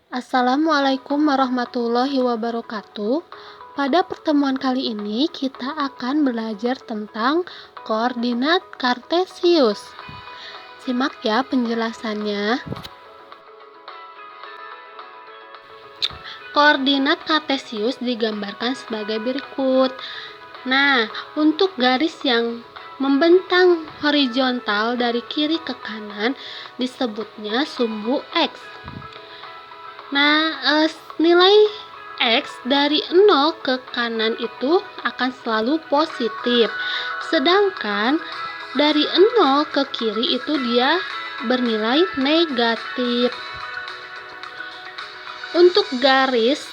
Assalamualaikum warahmatullahi wabarakatuh. Pada pertemuan kali ini kita akan belajar tentang koordinat kartesius. Simak ya penjelasannya. Koordinat kartesius digambarkan sebagai berikut. Nah, untuk garis yang membentang horizontal dari kiri ke kanan disebutnya sumbu X. Nah, nilai X dari 0 ke kanan itu akan selalu positif. Sedangkan dari 0 ke kiri itu dia bernilai negatif. Untuk garis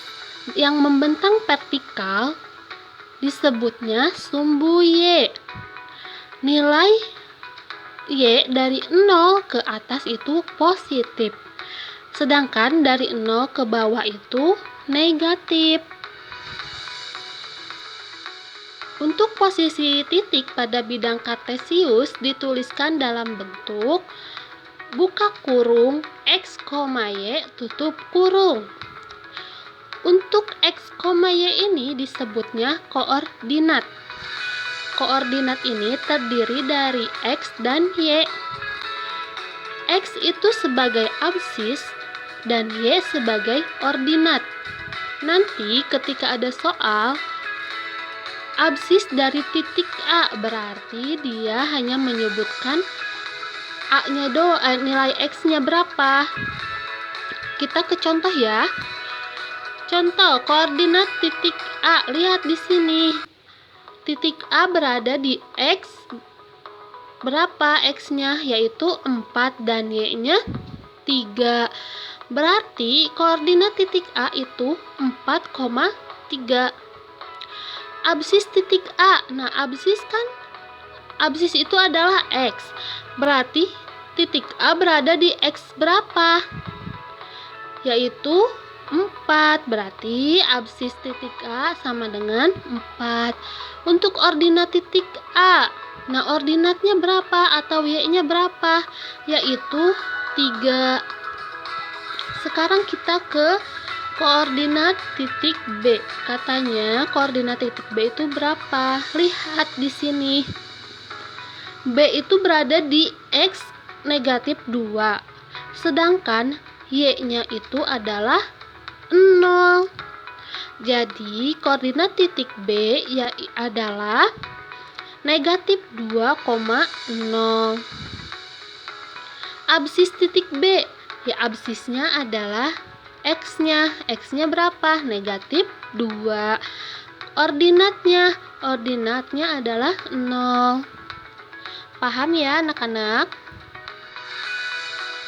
yang membentang vertikal disebutnya sumbu Y. Nilai Y dari 0 ke atas itu positif. Sedangkan dari 0 ke bawah itu negatif. Untuk posisi titik pada bidang kartesius dituliskan dalam bentuk buka kurung X, Y tutup kurung. Untuk X, Y ini disebutnya koordinat. Koordinat ini terdiri dari X dan Y. X itu sebagai absis dan Y sebagai ordinat. Nanti ketika ada soal, absis dari titik A berarti dia hanya menyebutkan A-nya doang, nilai X-nya berapa. Kita ke contoh ya. Contoh koordinat titik A, lihat di sini. Titik A berada di X berapa X-nya, yaitu 4 dan Y-nya 3. Berarti koordinat titik A itu 4,3. Absis titik A. Nah, absis itu adalah X. Berarti titik A berada di X berapa? Yaitu 4. Berarti absis titik A sama dengan 4. Untuk ordinat titik A. Nah, ordinatnya berapa atau Y-nya berapa? Yaitu 3. Sekarang kita ke koordinat titik B. Katanya koordinat titik B itu berapa? Lihat di sini. B itu berada di X negatif 2. Sedangkan Y-nya itu adalah 0. Jadi koordinat titik B ya adalah negatif 2,0. Absis titik B. Ya, absisnya adalah X-nya. X-nya berapa? Negatif 2. Ordinatnya adalah 0. Paham ya anak-anak?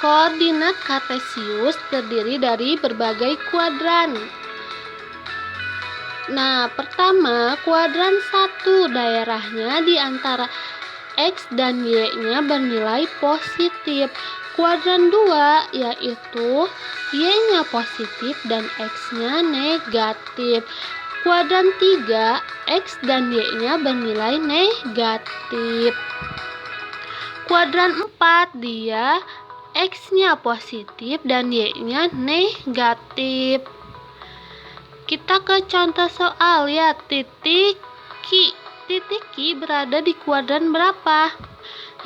Koordinat kartesius terdiri dari berbagai kuadran. Nah, pertama, kuadran 1 daerahnya di antara X dan Y-nya bernilai positif. Kuadran 2 yaitu Y-nya positif dan X-nya negatif. Kuadran 3, X dan Y-nya bernilai negatif. Kuadran 4 dia X-nya positif dan Y-nya negatif. Kita ke contoh soal ya, titik Q. Titik Q berada di kuadran berapa?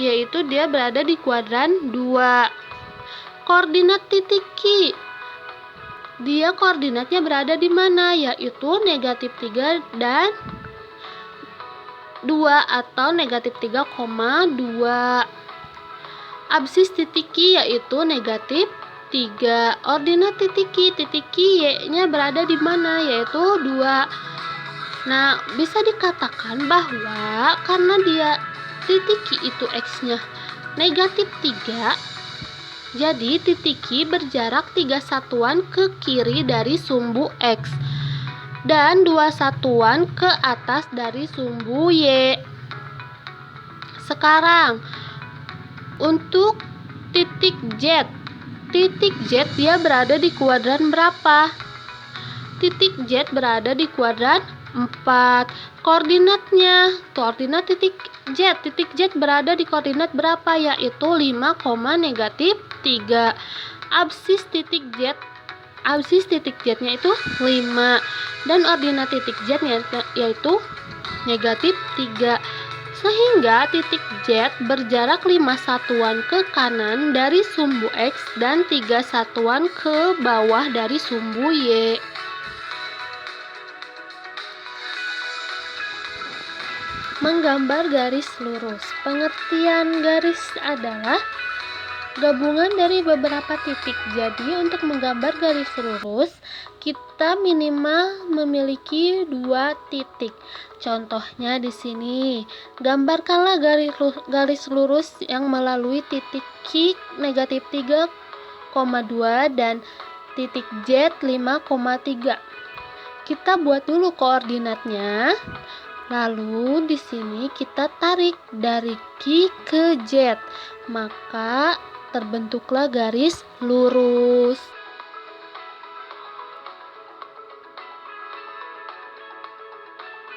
Yaitu dia berada di kuadran 2. Koordinat titik Q. Dia koordinatnya berada di mana? Yaitu negatif 3 dan 2 atau negatif 3,2. Absis titik Q yaitu negatif 3. Ordinat titik Q Y-nya berada di mana? Yaitu 2. Nah, bisa dikatakan bahwa karena dia titik Q itu X-nya negatif 3, jadi titik Q berjarak 3 satuan ke kiri dari sumbu X dan 2 satuan ke atas dari sumbu Y. Sekarang untuk titik Z. Titik Z dia berada di kuadran berapa? Titik Z berada di kuadran 4. Koordinatnya, koordinat titik Z berada di koordinat berapa? Yaitu 5, negatif 3. Absis titik Z Absis titik Z-nya itu 5 dan ordinat titik Z-nya yaitu negatif 3. Sehingga titik Z berjarak 5 satuan ke kanan dari sumbu X dan 3 satuan ke bawah dari sumbu Y. Menggambar garis lurus. Pengertian garis adalah gabungan dari beberapa titik. Jadi untuk menggambar garis lurus, kita minimal memiliki 2 titik. Contohnya di sini, gambarkanlah garis lurus yang melalui titik Q negatif 3,2 dan titik Z 5,3. Kita buat dulu koordinatnya. Lalu di sini kita tarik dari Q ke Z, maka terbentuklah garis lurus.